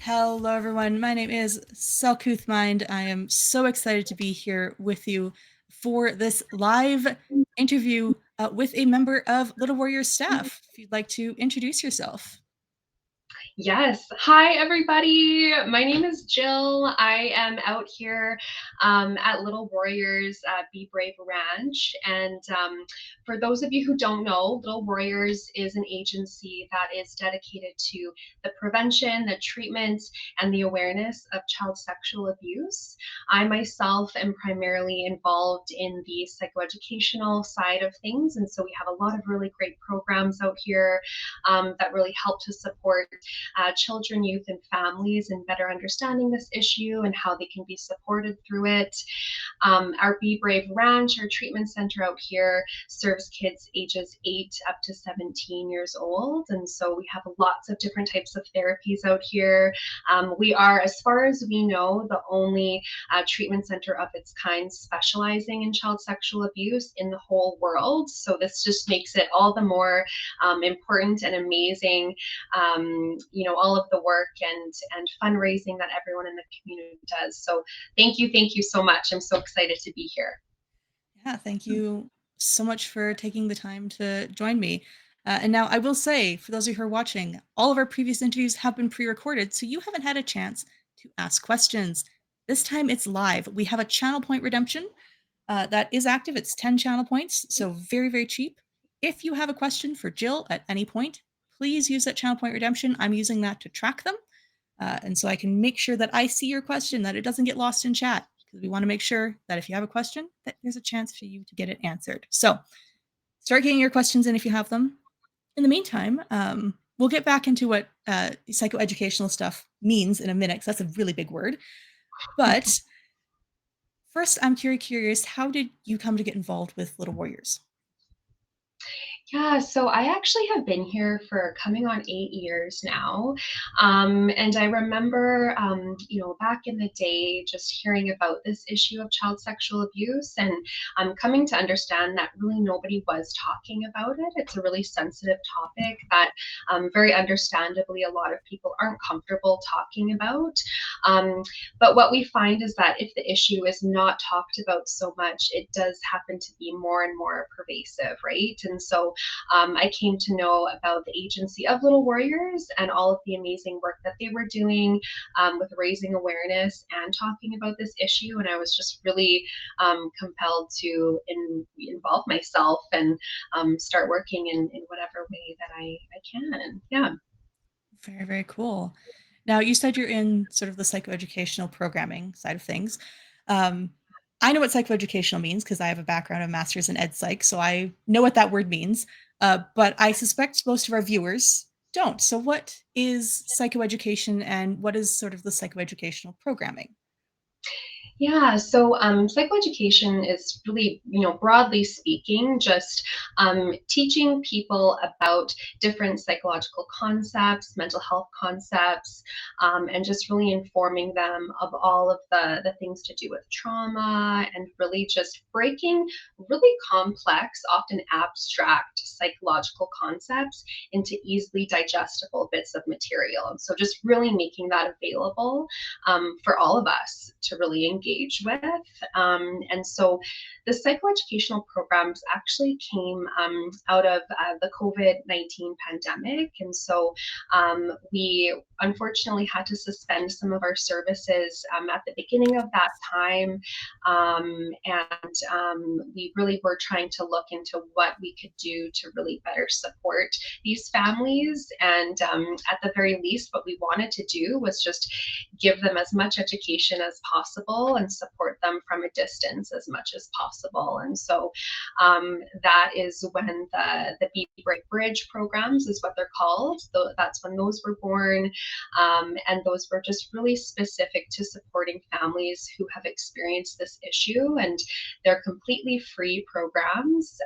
Hello, everyone. My name is Selkuth Mind. I am so excited to be here with you for this live interview with a member of Little Warriors staff. If you'd like to introduce yourself. Yes. Hi, everybody. My name is Jill. I am out here at Little Warriors Be Brave Ranch. And for those of you who don't know, Little Warriors is an agency that is dedicated to the prevention, the treatment, and the awareness of child sexual abuse. I myself am primarily involved in the psychoeducational side of things. And so we have a lot of really great programs out here that really help to support children, youth, and families in better understanding this issue and how they can be supported through it. Our Be Brave Ranch, our treatment center out here, serves kids ages 8 up to 17 years old. And so we have lots of different types of therapies out here. We are, as far as we know, the only treatment center of its kind specializing in child sexual abuse in the whole world. So this just makes it all the more important and amazing, all of the work and fundraising that everyone in the community does. So thank you so much. I'm so excited to be here. Yeah, thank you so much for taking the time to join me. And now I will say, for those of you who are watching, all of our previous interviews have been pre-recorded, so you haven't had a chance to ask questions. This time it's live. We have a channel point redemption that is active. It's 10 channel points, so very, very cheap. If you have a question for Jill at any point, please use that channel point redemption. I'm using that to track them. And so I can make sure that I see your question, that it doesn't get lost in chat, because we want to make sure that if you have a question, that there's a chance for you to get it answered. So start getting your questions in if you have them. In the meantime, we'll get back into what psychoeducational stuff means in a minute, because that's a really big word. But first, I'm curious, how did you come to get involved with Little Warriors? Yeah, so I actually have been here for coming on 8 years now. And I remember, back in the day, just hearing about this issue of child sexual abuse and coming to understand that really nobody was talking about it. It's a really sensitive topic that very understandably a lot of people aren't comfortable talking about. But what we find is that if the issue is not talked about so much, it does happen to be more and more pervasive, right? And so I came to know about the agency of Little Warriors and all of the amazing work that they were doing with raising awareness and talking about this issue. And I was just really compelled to involve myself and start working in whatever way that I can. Yeah. Very, very cool. Now, you said you're in sort of the psychoeducational programming side of things. Um, I know what psychoeducational means because I have a background of master's in ed psych, so I know what that word means. But I suspect most of our viewers don't. So, what is psychoeducation and what is sort of the psychoeducational programming? Yeah, so psychoeducation is really, broadly speaking, just teaching people about different psychological concepts, mental health concepts, and just really informing them of all of the things to do with trauma and really just breaking really complex, often abstract psychological concepts into easily digestible bits of material. And so just really making that available for all of us to really engage with. And so the psychoeducational programs actually came out of the COVID-19 pandemic. And so we unfortunately had to suspend some of our services at the beginning of that time. We really were trying to look into what we could do to really better support these families. And at the very least, what we wanted to do was just give them as much education as possible and support them from a distance as much as possible. And so that is when the Be Brave Bridge programs is what they're called. So that's when those were born. And those were just really specific to supporting families who have experienced this issue. And they're completely free programs.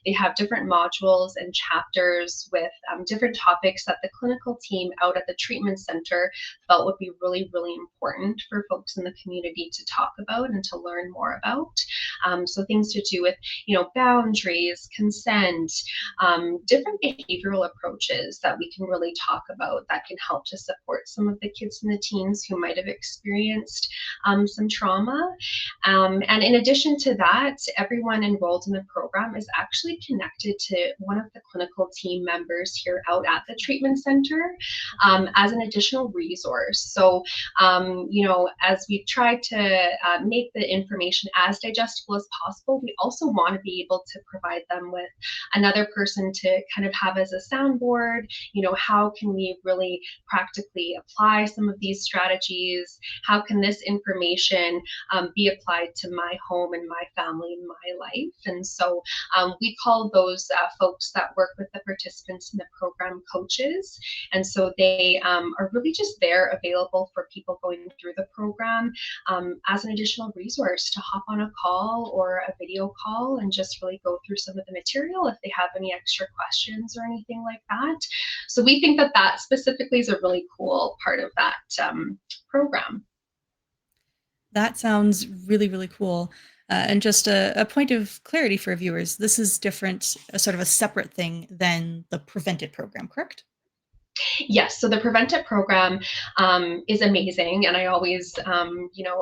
They have different modules and chapters with different topics that the clinical team out at the treatment center felt would be really, really important for folks in the community opportunity to talk about and to learn more about. So things to do with, boundaries, consent, different behavioral approaches that we can really talk about that can help to support some of the kids and the teens who might have experienced some trauma. And in addition to that, everyone enrolled in the program is actually connected to one of the clinical team members here out at the treatment center as an additional resource. So, as we try to make the information as digestible as possible, we also want to be able to provide them with another person to kind of have as a soundboard. How can we really practically apply some of these strategies? How can this information be applied to my home and my family and my life? And so we call those folks that work with the participants in the program coaches. And so they are really just there available for people going through the program as an additional resource to hop on a call or a video call and just really go through some of the material if they have any extra questions or anything like that. So we think that that specifically is a really cool part of that program. That sounds really, really cool. And just a point of clarity for viewers, this is different, a sort of a separate thing than the Prevent-A program, correct? Yes, so the Prevent-A program is amazing, and I always,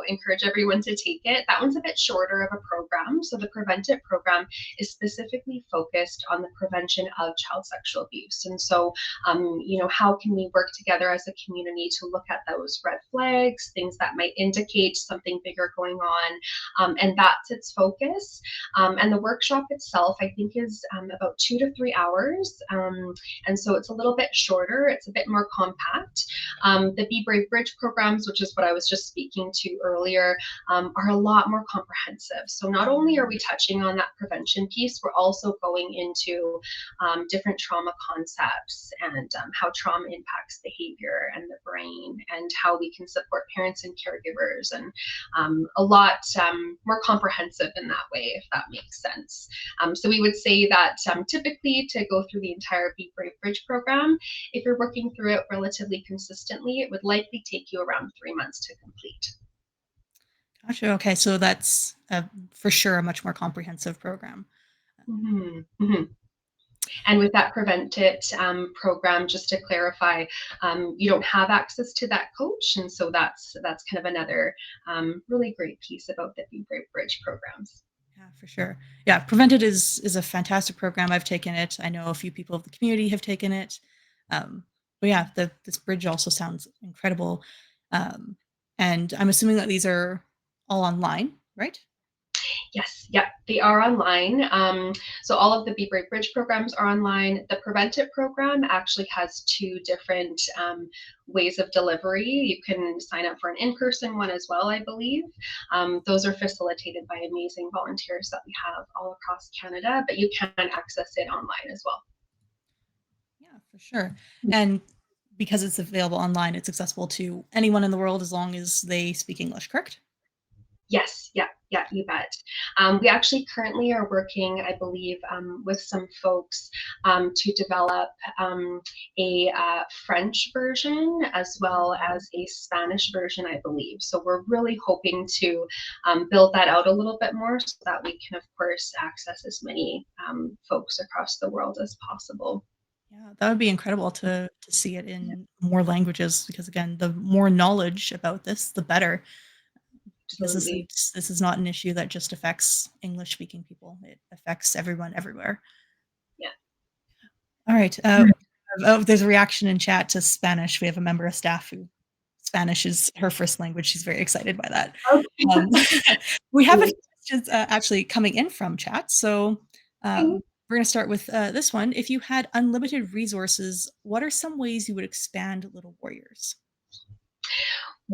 encourage everyone to take it. That one's a bit shorter of a program. So the Prevent-A program is specifically focused on the prevention of child sexual abuse. And so, how can we work together as a community to look at those red flags, things that might indicate something bigger going on, and that's its focus. And the workshop itself, I think, is about 2 to 3 hours, and so it's a little bit shorter. It's a bit more compact. The Be Brave Bridge programs, which is what I was just speaking to earlier, are a lot more comprehensive. So not only are we touching on that prevention piece, we're also going into different trauma concepts and how trauma impacts behavior and the brain and how we can support parents and caregivers, and a lot more comprehensive in that way, if that makes sense. So we would say that typically to go through the entire Be Brave Bridge program, if you're working through it relatively consistently, it would likely take you around 3 months to complete. Gotcha. Okay, so that's for sure a much more comprehensive program. Mm-hmm. Mm-hmm. And with that Prevent It program, just to clarify, you don't have access to that coach, and so that's kind of another really great piece about the Be Brave Bridge programs. Yeah, for sure. Yeah, Prevented is a fantastic program. I've taken it. I know a few people of the community have taken it. But yeah, this bridge also sounds incredible. Um, and I'm assuming that these are all online, right? Yes, yeah, they are online. So all of the Be Brave Bridge programs are online. The Prevent It program actually has two different ways of delivery. You can sign up for an in-person one as well, I believe. Those are facilitated by amazing volunteers that we have all across Canada, but you can access it online as well. Yeah, for sure. And because it's available online, it's accessible to anyone in the world as long as they speak English, correct? Yes, yeah, yeah, you bet. We actually currently are working, I believe, with some folks to develop a French version as well as a Spanish version, I believe. So we're really hoping to build that out a little bit more so that we can, of course, access as many folks across the world as possible. Yeah, that would be incredible to see it in more languages because again, the more knowledge about this, the better. Because Absolutely. this is not an issue that just affects English speaking people. It affects everyone everywhere. Yeah. All right. Oh, there's a reaction in chat to Spanish. We have a member of staff who Spanish is her first language. She's very excited by that. Um, we have a few questions actually coming in from chat. So Okay. we're going to start with this one. If you had unlimited resources, what are some ways you would expand Little Warriors?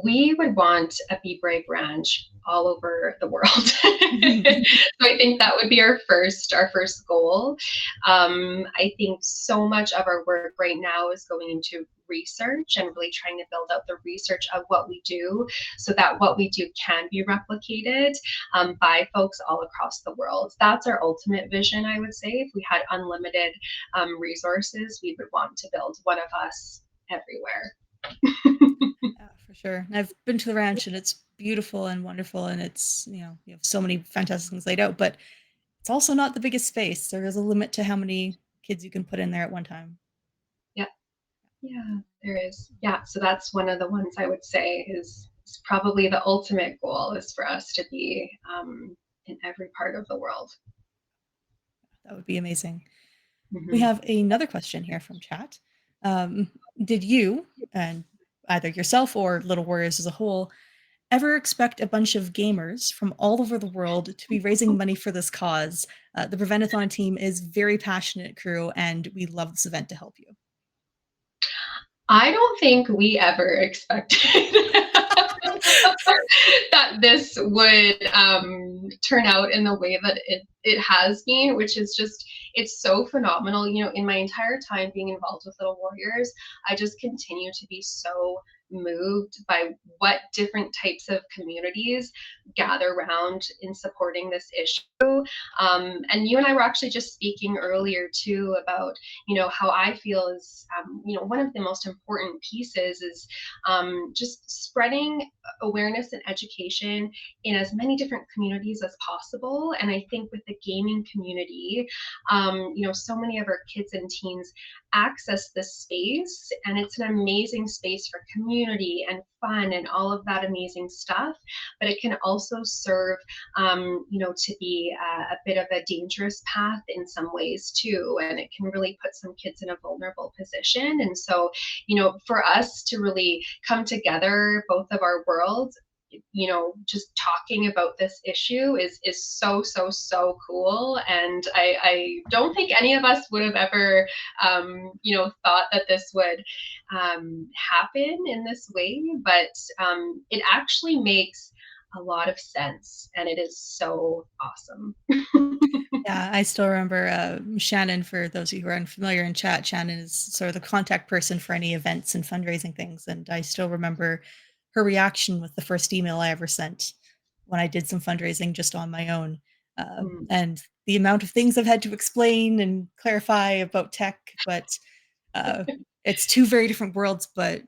We would want a Be Brave ranch all over the world. So I think that would be our first goal. I think so much of our work right now is going into research and really trying to build out the research of what we do so that what we do can be replicated by folks all across the world. That's our ultimate vision, I would say. If we had unlimited resources, we would want to build one of us everywhere. Yeah, for Sure. I've been to the ranch and it's beautiful and wonderful and it's, you have so many fantastic things laid out, but it's also not the biggest space. There is a limit to how many kids you can put in there at one time. Yeah. Yeah, there is. Yeah, so that's one of the ones I would say is probably the ultimate goal is for us to be in every part of the world. That would be amazing. We Hmm. have another question here from chat. Um, did you, and either yourself or Little Warriors as a whole, ever expect a bunch of gamers from all over the world to be raising money for this cause? The Prevent-A-Thon team is very passionate crew, and we love this event to help you. I don't think we ever expected that this would turn out in the way that it has been, which is just, it's so phenomenal. You know, in my entire time being involved with Little Warriors, I just continue to be so moved by what different types of communities gather around in supporting this issue. And you and I were actually just speaking earlier too about, you know, how I feel is, you know, one of the most important pieces is just spreading awareness and education in as many different communities as possible. And I think with the gaming community, you know, so many of our kids and teens access this space, and it's an amazing space for community and fun and all of that amazing stuff. But it can also serve, you know, to be a bit of a dangerous path in some ways too, and it can really put some kids in a vulnerable position. And so, you know, for us to really come together, both of our worlds, you know, just talking about this issue is so cool. And I don't think any of us would have ever you know, thought that this would happen in this way, but it actually makes a lot of sense, and it is so awesome. Yeah, I still remember Shannon. For those of you who are unfamiliar in chat, Shannon is sort of the contact person for any events and fundraising things. And I still remember her reaction with the first email I ever sent when I did some fundraising just on my own. Mm, And the amount of things I've had to explain and clarify about tech, but uh, it's two very different worlds. But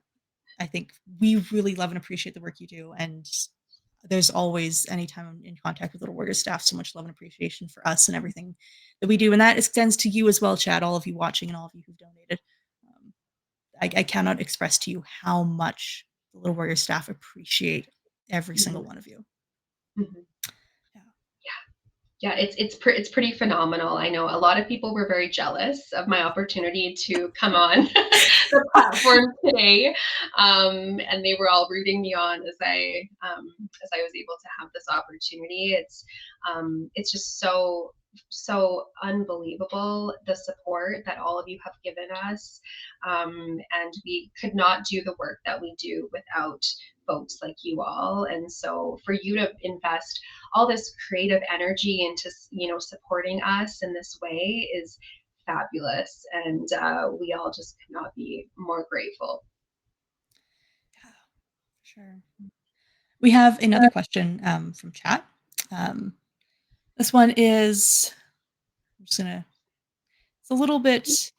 I think we really love and appreciate the work you do. And there's always, anytime I'm in contact with Little Warrior staff, so much love and appreciation for us and everything that we do. And that extends to you as well, Chad, all of you watching and all of you who've donated. Um, I cannot express to you how much the Little Warrior staff appreciate every single mhm, one of you. mhm. Yeah. Yeah, it's pretty phenomenal. I know a lot of people were very jealous of my opportunity to come on the platform today, and they were all rooting me on as I was able to have this opportunity. It's just so unbelievable, the support that all of you have given us, and we could not do the work that we do without folks like you all. And so for you to invest all this creative energy into, you know, supporting us in this way is fabulous, and we all just could not be more grateful. Yeah, sure. We have another question from chat. Um, this one is, I'm just gonna, it's a little bit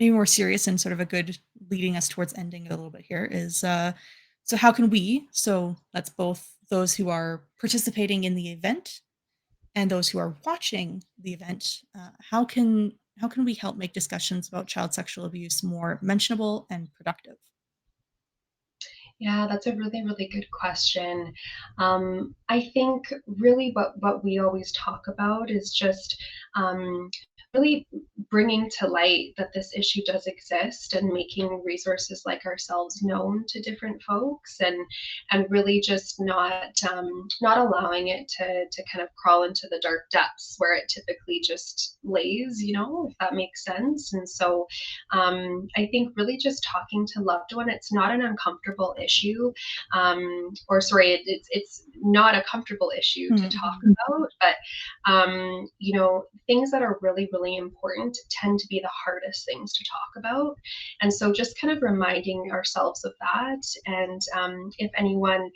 maybe more serious and sort of a good leading us towards ending it a little bit here is so how can we, so that's both those who are participating in the event and those who are watching the event, how can we help make discussions about child sexual abuse more mentionable and productive? Yeah, that's a really good question. I think really what we always talk about is just really bringing to light that this issue does exist, and making resources like ourselves known to different folks, and really just not allowing it to kind of crawl into the dark depths where it typically just lays, you know, if that makes sense. And so I think really just talking to loved one, it's not an uncomfortable issue, or sorry, it's not a comfortable issue to talk Mm-hmm. about, but you know, things that are really really important tend to be the hardest things to talk about. And so just kind of reminding ourselves of that. And if anyone,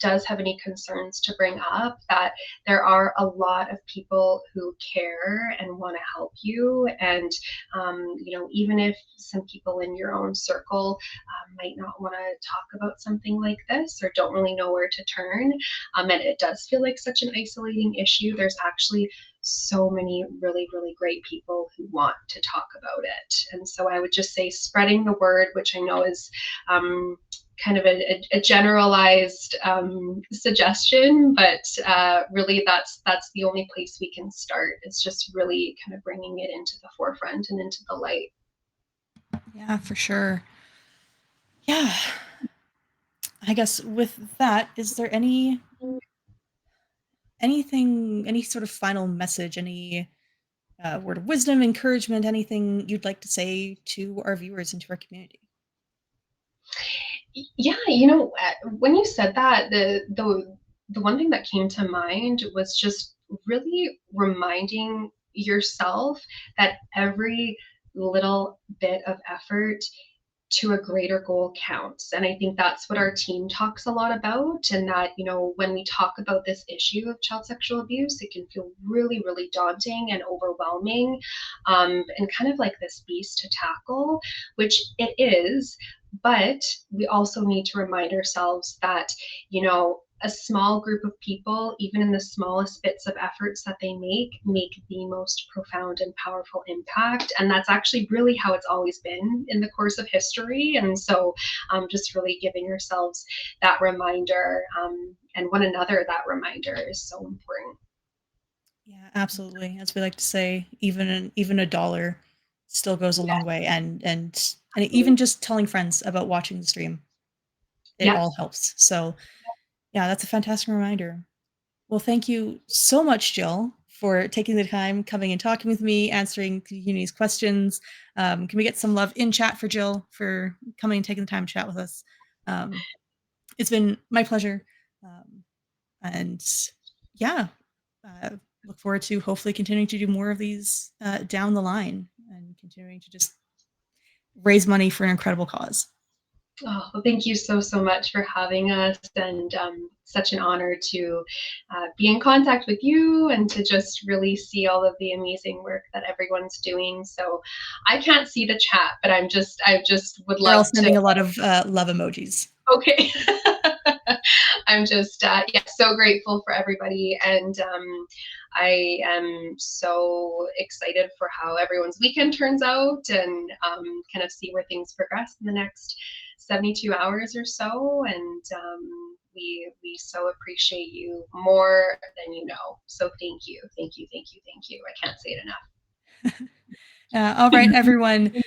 does have any concerns to bring up, that there are a lot of people who care and want to help you. And, even if some people in your own circle might not want to talk about something like this or don't really know where to turn, and it does feel like such an isolating issue, there's actually so many really, really great people who want to talk about it. And so I would just say spreading the word, which I know is kind of a generalized suggestion, but really that's the only place we can start. It's just really kind of bringing it into the forefront and into the light. Yeah, for sure. Yeah. I guess with that, is there any sort of final message, any word of wisdom, encouragement, anything you'd like to say to our viewers and to our community? Yeah, when you said that, the one thing that came to mind was just really reminding yourself that every little bit of effort to a greater goal counts. And I think that's what our team talks a lot about. And that, when we talk about this issue of child sexual abuse, it can feel really, really daunting and overwhelming, and kind of like this beast to tackle, which it is. But we also need to remind ourselves that, a small group of people, even in the smallest bits of efforts that they make the most profound and powerful impact. And that's actually really how it's always been in the course of history. And so just really giving ourselves that reminder, and one another that reminder, is so important. Yeah, absolutely. As we like to say, even a dollar still goes a long Yes, way, and even absolutely. just telling friends about watching the stream, it all Yes. helps. So, yeah, that's a fantastic reminder. Well, thank you so much, Jill, for taking the time, coming and talking with me, answering the community's questions. Can we get some love in chat for Jill for coming and taking the time to chat with us? Um, it's been my pleasure. Um, and yeah, uh, look forward to hopefully continuing to do more of these down the line and continuing to just raise money for an incredible cause. Oh, well, thank you so, so much for having us, and such an honor to be in contact with you and to just really see all of the amazing work that everyone's doing. So I can't see the chat, but I just would They're all love to. sending a lot of love emojis. Okay. I'm just, yeah, so grateful for everybody. And I am so excited for how everyone's weekend turns out, and kind of see where things progress in the next 72 hours or so. And we so appreciate you more than you know. So thank you, thank you, thank you, thank you. I can't say it All right, enough. everyone.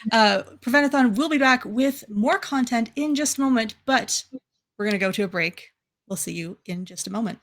Prevent-A-Thon will be back with more content in just a moment, but we're going to go to a break. We'll see you in just a moment.